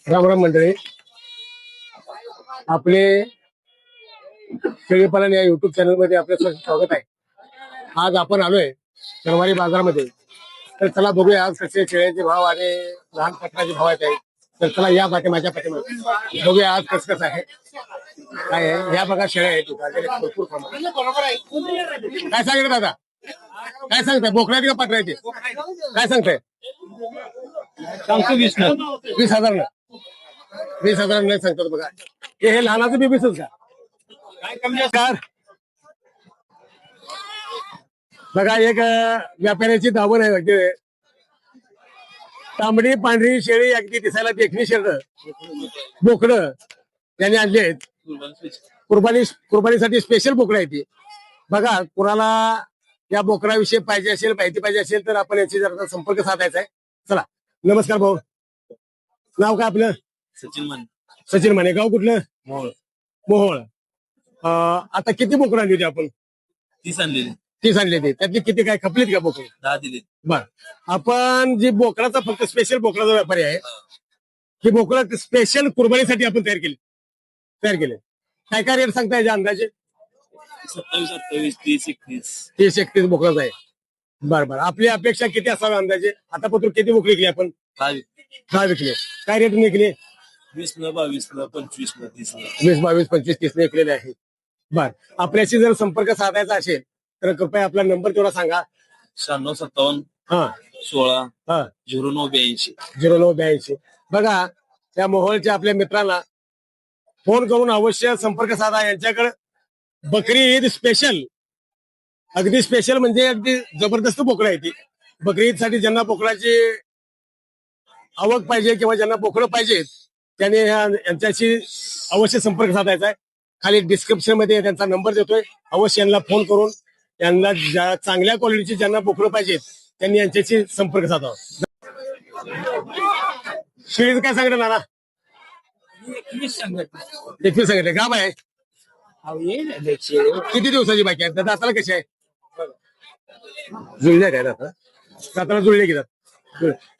राम राम मंडळी, आपले शेळीपालन या युट्यूब चॅनल मध्ये आपलं स्वागत आहे. आज आपण आलोय शनिवारी बाजारामध्ये. तर चला बघूया आज कसे शेळ्यांचे भाव आणि लहान पत्राचे भाव आहेत. तर चला या माझ्या पाठीमध्ये बघूया आज कसं आहे काय आहे. या बघा शेळ्या आहेत भरपूर प्रमाणात. काय सांगितलं दादा, काय सांगताय? बोकड्याचे का पटरायचे काय सांगताय? सांगतो 20 20,000 ना, 20,000 नाही सांगतो बघा. हे लहानाचं बेबीच का काय कमी जास्त बघा. एक व्यापाऱ्याची दावण आहे म्हणजे तांबडी पांढरी शेळी अगदी दिसायला देखणी शेळं बोकडं त्यांनी आणले आहेत. कुर्बानीसाठी स्पेशल बोकडं आहे ती. बघा, कुणाला या बोकडाविषयी पाहिजे असेल, माहिती पाहिजे असेल तर आपण याची जरा संपर्क साधायचा आहे. चला, नमस्कार भाऊ. नाव काय आपलं? सचिन माने. सचिन माने. गाव कुठलं? मोहोळ. मोहोळ. आता किती बोकडं आणली होती आपण? 30 आणलेली. 30 आणली होती. त्यातली किती काय खपलीत का बोकडं? 10 दिले. बर. आपण जी बोकडाचा फक्त स्पेशल बोकडाचा व्यापारी आहे, ही बोकडं स्पेशल कुर्बानीसाठी आपण तयार केले. काय काय रेट सांगताय याच्या अंदाजे? 27, 28, 30, 21. 30-31 बोकडाचा आहे. बरं. आपली अपेक्षा किती असावी अंदाजे? आता पत्र किती बोकडी विकली आपण? 10 विकले. काय रेट निघले? 20 न 22 न 25 न 30 न. 20, 22, 25, 30 विकलेले आहे. बर. आपल्याशी जर संपर्क साधायचा असेल तर कृपया आपला नंबर तेवढा सांगा. 96 57 हा 16 हा 0982. 0982. बघा, त्या मोहोळच्या आपल्या मित्रांना फोन करून अवश्य संपर्क साधा. यांच्याकडे बकरी ईद स्पेशल, अगदी स्पेशल म्हणजे अगदी जबरदस्त बोकडं आहे ती. बकरी ईद साठी ज्यांना बोकडाची आवक पाहिजे किंवा ज्यांना बोकडं पाहिजेत त्यांनी यांच्याशी अवश्य संपर्क साधायचा आहे. खाली डिस्क्रिप्शन मध्ये त्यांचा नंबर देतोय. अवश्य यांना फोन करून यांना चांगल्या क्वालिटीची ज्यांना बोकडं पाहिजेत त्यांनी यांच्याशी संपर्क साधावा. शेळीचं काय सांगितलं नाना? 21 सांगत. 21 सांगितले. गाव आहे किती दिवसाची बाकी आहे? दाताला कशी आहे? जुळल्या काय दाता? दाताला जुळले घेतात.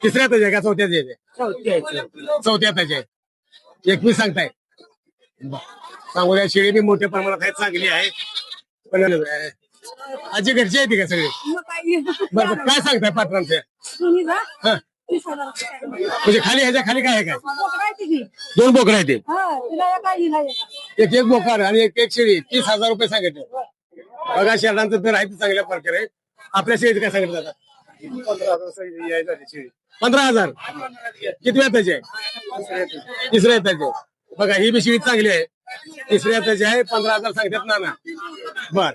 तिसऱ्या त्याच्या का चौथ्याच आहे? चौथ्या त्याच्या आहे. 21 सांगताय. सांगू द्या, शेळी बी मोठ्या प्रमाणात आहे, चांगली आहे. पण आजी घरची आहे ती का सगळी? बरं, काय सांगताय पात्रांचे? म्हणजे खाली ह्याच्या खाली काय आहे? काय 2 बोकडं आहेत ते. एक बोकड आणि एक शेळी. 30,000 रुपये सांगितले. बघा, शेळांचं तर आहे चांगल्या प्रकारे. आपल्या शेळीचं काय सांगितलं आता? 15,000. किती त्याचे आहे? तिसऱ्या त्याचे. बघा, ही बी शेळी चांगली आहे. तिसऱ्या त्याची आहे. 15,000 सांगतात ना. बर.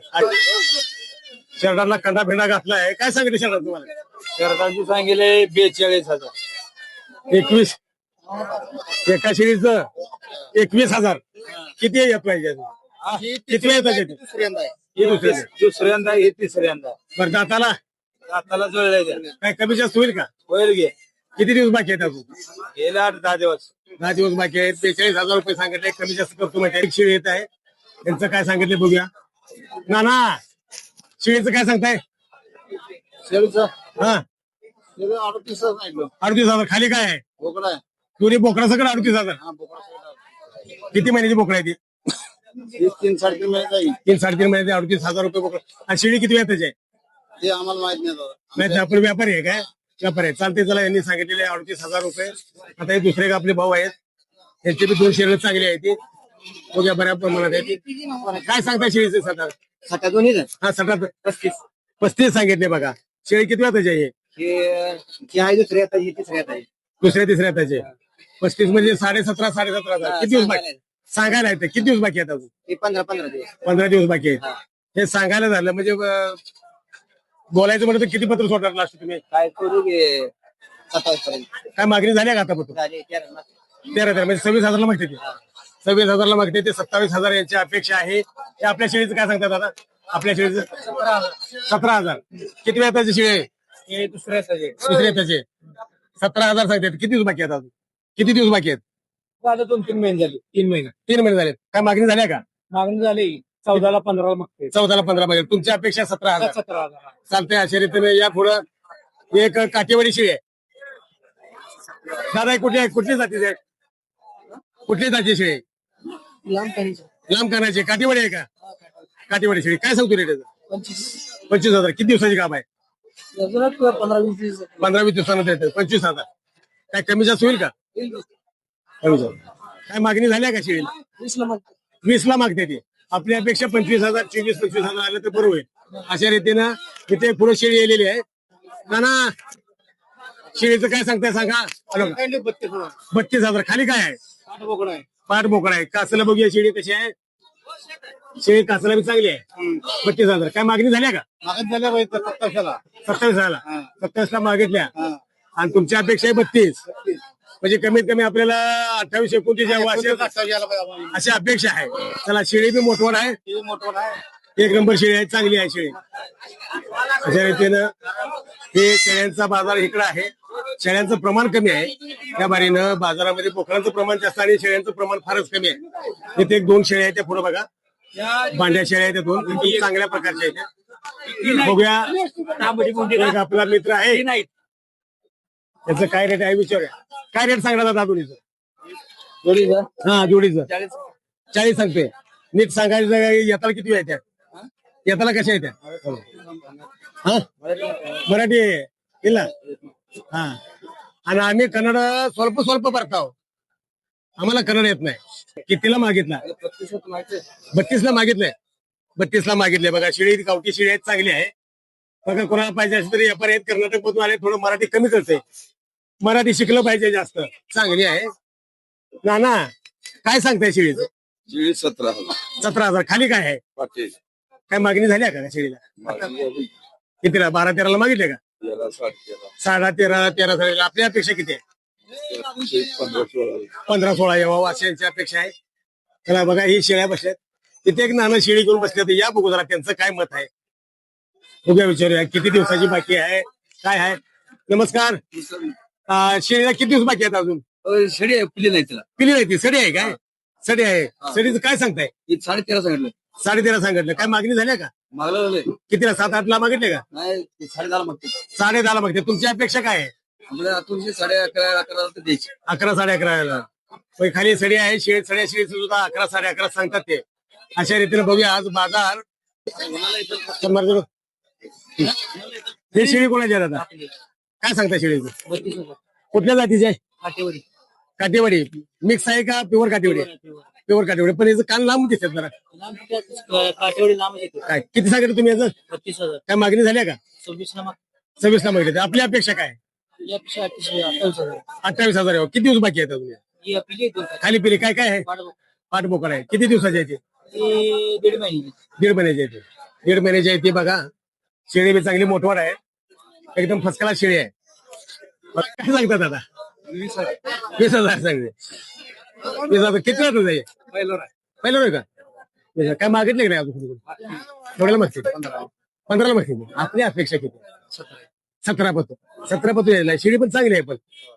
शेरडाला कंडा भिंडा घातलाय. काय सांगितलं शेरडा तुम्हाला? शरदांची सांगितले 42,000. 21. एका शेळीचं 21,000. किती येत पाहिजे? किती वेळ त्याचे? दुसऱ्यांदा हे तिसऱ्यांदा. बरं, दाताला दाताला जुळले काय कमी जास्त होईल का? होईल घे. किती दिवस बाकी आहेत अजून? गेले 8-10 दिवस. 10 दिवस बाकी आहेत. 43,000 रुपये सांगितले. कमी जास्त करतो म्हणजे एक शेळी येत आहे. त्यांचं काय सांगितले बघूया. ना शेळीचं काय सांगताय? शेळीचं हा 38,000. खाली काय आहे? बोकडा आहे. दोन्ही बोकडा सगळं 38,000. किती महिन्याची बोकडा आहे ती? 3-3.5 महिने 3-3.5 महिन्याची 38,000 रुपये बोकडा. आणि शेळी किती वेळ त्याची आहे? ते आम्हाला माहित नाही दादा. नाही, आपण व्यापारी आहे काय? व्यापारी आहे. चालते. चला, यांनी सांगितलेले 38,000 रुपये. आता हे दुसरे का आपले भाऊ आहेत, त्यांचे बी 2 शेळी चांगली आहे ती. बघ्या बऱ्या प्रमाणात आहे ती. काय सांगताय शेळीचे? 7 दोन्ही हा 35 सांगितले. बघा, शेळी किती वेळ त्याची आहे? आहे दुसऱ्या आता तिसऱ्या आता दुसऱ्या तिसऱ्या त्याचे 35 म्हणजे 17,500 किती दिवस बाकी सांगायला येते? किती दिवस बाकी आहेत अजून? 15 दिवस. 15 दिवस बाकी आहेत. हे सांगायला झालं म्हणजे बोलायचं म्हणलं तर किती पत्र सोडणार लास्ट तुम्ही? काय करू गे 27 पर्यंत काय मागणी झाली का आता पत्र? झाले 13 म्हणजे 26,000 मागते ते. 26,000 मागते ते. 27,000 यांची अपेक्षा आहे. हे आपल्या शेळीचं काय सांगतात आता? आपल्या शेळीचं 17,000. किती वेळ त्याची शेळी आहे? दुसऱ्या दुसऱ्या त्याचे 17,000 सांगतात. किती दिवस बाकी आहेत अजून? किती दिवस बाकी आहेत? 2-3 महिने झाले. 3 महिने 3 महिने झालेत. काय मागणी झाल्या का? मागणी झाली 14ला 15 मागते. 14ला 15 मागेल. तुमची अपेक्षा 17,000. 17,000. चालतंय. अशा रीतीने या पुढं एक काटेवाडी शेळी आहे. दादा कुठली जातीची आहे? कुठली जाती शेळी? लांब कानाची काठीवाडी आहे का? काठीवाडी शेळी काय सांगतो रे त्याचं? 25,000. किती दिवसाची काम आहे? 15-20 दिवसानंतर येतं. 25,000. काय कमी जास्त होईल का? कमी जास्त. काय मागणी झाल्या का शेळीला? 20ला मागते ती. आपली अपेक्षा 25,000, 24-25,000 आलं तर बरं होईल. अशा रीतीनं इथे पुढे शेळी आलेली आहे. नाना शेळीचं काय सांगताय सांगा? 32,000. खाली काय आहे? पाठ बोकडा आहे. कासला बघूया शेळी कशी आहे. शेळी कासला बी चांगली आहे. 32,000. काय मागणी झाल्या का? 27,000 मागितल्या आणि तुमच्या अपेक्षा आहे 32. म्हणजे कमीत कमी आपल्याला 28-29 यावं अशी अपेक्षा आहे. चला शेळी बी मोठवड आहे. एक नंबर शेळी आहे. चांगली आहे शेळी. अशा रीतीनं हे शेळ्यांचा बाजार इकडं आहे. शेळ्यांचं प्रमाण कमी आहे. त्या बारीनं बाजारामध्ये बोकडांचं प्रमाण जास्त आणि शेळ्यांचं प्रमाण फारच कमी आहे. इथे 1-2 शेळ्या आहेत त्या पुढे बघा. भांड्या शेळ्या आहेत त्या 2 एकदम चांगल्या प्रकारच्या आहेत. बघूया एक आपला मित्र आहे त्याचं काय रेट आहे विचारूया. काय रेट सांगणार दादा जोडीचं? हा जोडीचं 40 सांगते. नीट सांगायचं येताला किती आहे त्या? येताला कशा आहे त्या? हा मराठी ಇಲ್ಲ हा आणि आम्ही कन्नड ಸ್ವಲ್ಪ ಬರ್ತಾव. आम्हाला कन्नड येत नाही. कितीला मागितला? 32ला मागितलंय. 32ला मागितले. बघा शेळी गावठी शेळी आहेत चांगली आहे. बघा कोणाला पाहिजे असेल तरी व्यापारी आहेत कर्नाटक मधून आले. थोडं मराठी कमी करते. मराठी शिकलं पाहिजे जास्त. चांगली आहे. नाना काय सांगताय शेळीचं? 17,000. खाली काय आहे? काय मागणी झाली का शेळीला? कितीला? 12-13ला मागितले का? 13.5 आपल्या अपेक्षा किती आहे? 15-16 यावं अशी यांची अपेक्षा आहे. चला बघा ही शेळ्या बसल्यात. तिथे एक नाना शेळी घेऊन बसले तर या बघू जरा त्यांचं काय मत आहे. बघूया विचारूया किती दिवसाची बाकी आहे काय आहे. नमस्कार. शेळीला किती दिवस बाकी आहेत अजून? शेळी आहे, पिली नाही तिला. पिली नाही ती सडी आहे काय? सडी आहे. सडीचं काय सांगताय? 13.5 सांगितलं. 13.5 सांगितलं. काय मागणी झाल्या का? मागलं झालंय. कितीला? 7-8ला मागितले का? नाही 10.5 मागते. 10.5 मागते. तुमची अपेक्षा काय आहे? आपल्याला आतूनशी 11.5 द्यायची. 11-11.5 खाली सडी आहे. सड्या शेळीचं सुद्धा 11-11.5 सांगतात ते. अशा रीतीने बघूया आज बाजार. हे शेळी कोणाची आहे दादा? काय सांगता शेळीचं? 32,000. कुठल्या जातीची आहे? काटेवाडी. काटेवाडी मिक्स आहे का? प्युअर काटेवाडी? प्युअर काटेवाडी. पण याचं कान लांब दिसतात जरा. काटेवाडी लांब येते. काय किती सांगितलं तुम्ही याचं? 32,000. काय मागणी झाल्या का? 26ला माग. 26ला मागितली. आपली अपेक्षा काय? 28,000. 28,000 यावं. किती दिवस बाकी आहेत अजून? ही पिली खाली पिली काय काय आहे? पाठ बोकड आहे. किती दिवसाची आहे ती? 1.5 महिने. 1.5 महिन्याची आहे ती. 1.5 महिन्याची आहे ती. बघा शेळी बी चांगली मोठवाड आहे. एकदम फसकला शेळी आहे. काय सांगतात दादा? 20,000 सांगते. 20,000 किती वेळ जाईल? पहिलं आहे का? काय मागितले नाही अजून? थोड्याला मागतील. 15ला मागतील. आपली अपेक्षा किती? 17 पत्तू यायला. शेळी पण चांगली आहे. पण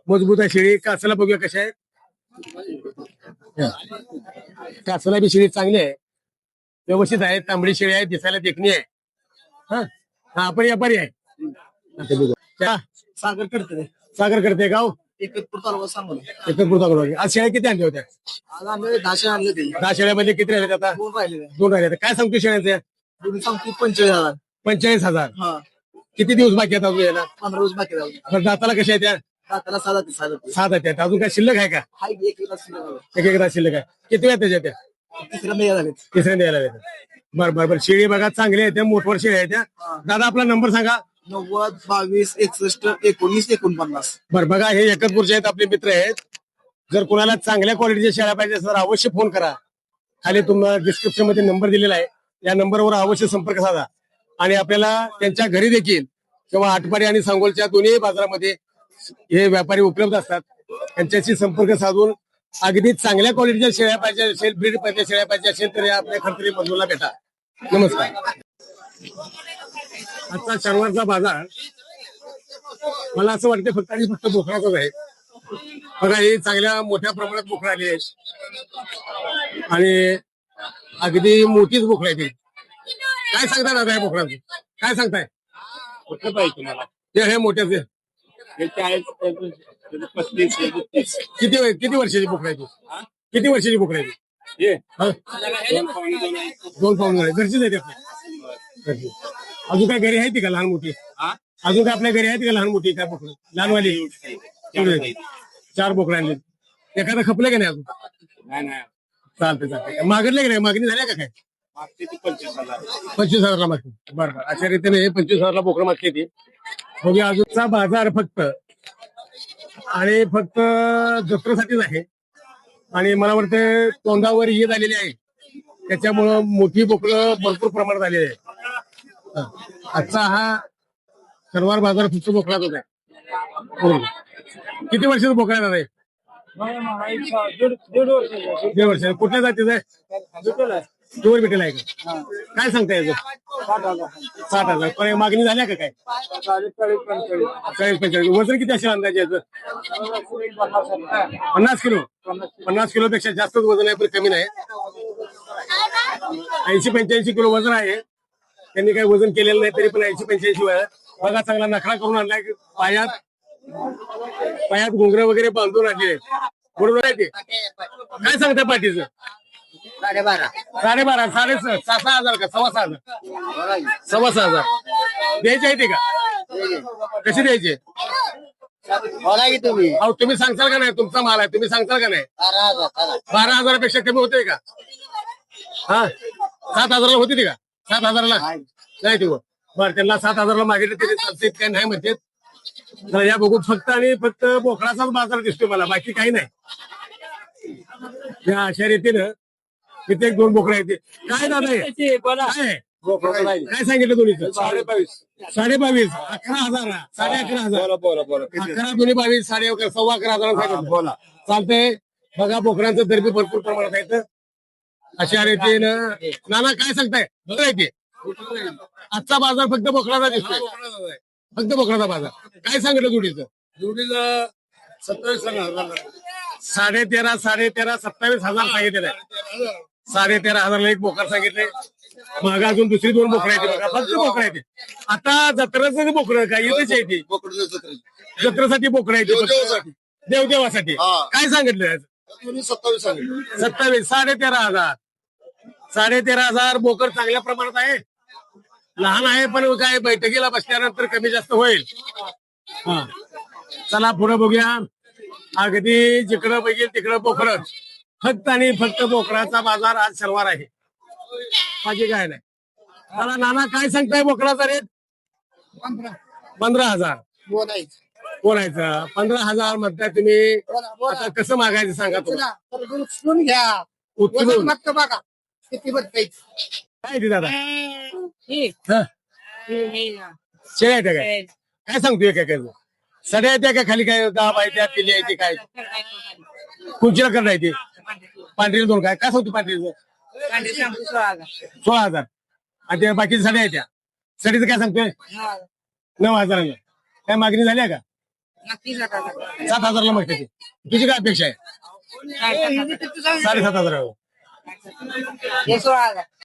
मजबूत आहे शेळी. कासाला बघूया कशा आहे. कासाला बी शेळी चांगली आहे. व्यवस्थित आहे. तांबडी शेळी आहे. दिसायला देखणी आहे. हा आपण व्यापारी आहे. सागर करते. सागर करते गाव एकतपूर तालुका सांगोला. एकतपूर तालुका. आज शेळ्या किती आणल्या होत्या? आज आम्ही 10 आणले ते. 10 शेळ्यामध्ये किती राहिले आता? 2 राहिले. 2 राहिले. काय सांगतो शेळ्यांचे? दोन्ही सांगतो 45,000. 45,000. हा किती दिवस बाकी आहेत अजून यायला? 15 रोज बाकी राहू. बरं, दाताला कशा आहेत त्या? दाताला 7 7 आहेत. अजून काय शिल्लक आहे का? हाय एक किलो एक दात शिल्लक आहे. किती वेळ त्याच्या त्या? तिसऱ्यांदा या झाले. तिसऱ्यांदा यायला बरं शेळी बघा चांगली आहे त्या. मोठवर शेळी आहे त्या. दादा आपला नंबर सांगा. 90 22 61 19 49. बरं बघा हे एकतपूरचे आहेत आपले मित्र आहेत. जर कोणाला चांगल्या क्वालिटीच्या शेळ्या पाहिजे तर अवश्य फोन करा. खाली तुम्हाला डिस्क्रिप्शन मध्ये नंबर दिलेला आहे. या नंबरवर अवश्य संपर्क साधा. आणि आपल्याला त्यांच्या घरी देखील किंवा आटपाडी आणि सांगोलच्या दोन्ही बाजारामध्ये हे व्यापारी उपलब्ध असतात. त्यांच्याशी संपर्क साधून अगदी चांगल्या क्वालिटीच्या शेळ्या पाहिजे असेल, ब्रीड पाहिजे शेळ्या पाहिजे असेल तर आपल्या खडतरी मजूरला भेटा. नमस्कार. आजचा शनिवारचा बाजार मला असं वाटतं फक्त बोकडाचाच आहे. बघा हे चांगल्या मोठ्या प्रमाणात बोकडं आली आहेत आणि अगदी मोठीच बोकडं आहे. काय सांगताय दादा या बोकडाचं? काय सांगताय? कुठलं पाहिजे तुम्हाला? हे मोठ्याचे 40 35 किती वर्षाची बोकड आहे ती? किती वर्षाची बोकड आहे ती? हा? दोन पाऊण झाले घरचीच आहे ती आपली घरची. अजून काय घरी आहे ती का लहान मोठी अजून काय आपल्या घरी आहे ती का लहान मोठी काय बोकड लहानवाली एवढे? 4 बोकडं आणली एखादं खपलं का नाही अजून चालते चालते मागडले का नाही मागणी झाल्या का काय 25,000ला मागते बरं अशा रीतीने 25,000ला बोकडं मागते ती बघूया अजूनचा बाजार फक्त आणि फक्त जत्रेसाठीच आहे आणि मला वाटतं तोंडावर ईद आलेली आहे त्याच्यामुळं मोठी बोकडं भरपूर प्रमाणात आलेली आहे आजचा हा शनिवार बाजार फक्त बोकडाचाच आहे किती वर्षाचा बोकडा आहे दीड वर्ष कुठल्या जातीचा आहे प्युअर बिटेल आहे का काय सांगता याचं 60,000 पण मागणी झाल्या का काय 40-45 वजन किती असेल अंदाजे याचं 50 किलो 50 किलोपेक्षा जास्तच वजन आहे पण कमी नाही 80-85 किलो वजन आहे त्यांनी काही वजन केलेलं नाही तरी पण 80-85 वेळा बघा चांगला नखरा करून आणलाय पायात घुंगरं वगैरे बांधून आणले बरोबर आहे ते काय सांगता पाठीचं 12.5 6,500 का 6,500 6,500 द्यायचे आहे ते का कसे द्यायचे बोला की तुम्ही अहो तुम्ही सांगताल का नाही तुमचा माल आहे तुम्ही सांगताल का नाही 12,000 पेक्षा कमी होते का हा 7,000ला होती ती का 7,000ला नाही ते बरं त्यांना 7,000ला मागितलं तरी चालते काय नाही म्हणते तर या बघून फक्त आणि फक्त बोकडाचाच बाजार दिसतोय मला बाकी काही नाही या अशा रीतीनं तिथे 1-2 बोकडं आहेत काय दादा हे? काय काय सांगितलं दोन्हीचं 22,500 11,000 11,500 11 दोन्ही 22 11,15 सांगितलं बोला चालतंय बघा बोकडांचं दर बी भरपूर प्रमाणात आहे अशा रीतीनं नाना काय सांगताय बघा ते आजचा बाजार फक्त बोकडाचा दिसतोय फक्त बोकडाचा बाजार काय सांगितलं जोडीचं 13,500 27,000 सांगितलेलं आहे 13,500ला एक बोकड सांगितले मग अजून दुसरी 2 बोकडं आहेत बघा फक्त बोकडं आहेत आता जत्रेचं बोकडं काय येतच आहे ती जत्रेसाठी बोकडं आहे देवदेवासाठी काय सांगितलं 27 13,500 बोकड चांगल्या प्रमाणात आहे लहान आहे पण काय बैठकीला बसल्यानंतर कमी जास्त होईल हा चला पुढे बघूया अगदी जिकडं बघेल तिकडं बोकडं फक्त आणि फक्त बोकडाचा बाजार आज शनिवार आहे माझी काय नाही मला नाना काय सांगताय बोकडाचा रेट 15,000 बोलायचं 15,000 म्हणताय तुम्ही आता कसं मागायचं सांगा तुम्हाला उचलून घ्या उचलून फक्त बघा किती बदलायचं काय ते दादा हा शेळ्या येत्या काय काय सांगतोय काय काय सड्या येत्या का खाली काय दाब आहे त्या पिल्ली आहे ते काय कुंचीला करणार आहे ते पांढरीला 2 काय सांगतो पांढरीचं 16,000 आणि ते बाकीच्या साड्या आहेत त्या साडीचं काय सांगतोय 9,000 काय मागणी झाल्या का 7,000ला मागते ती तुझी काय अपेक्षा आहे 7,500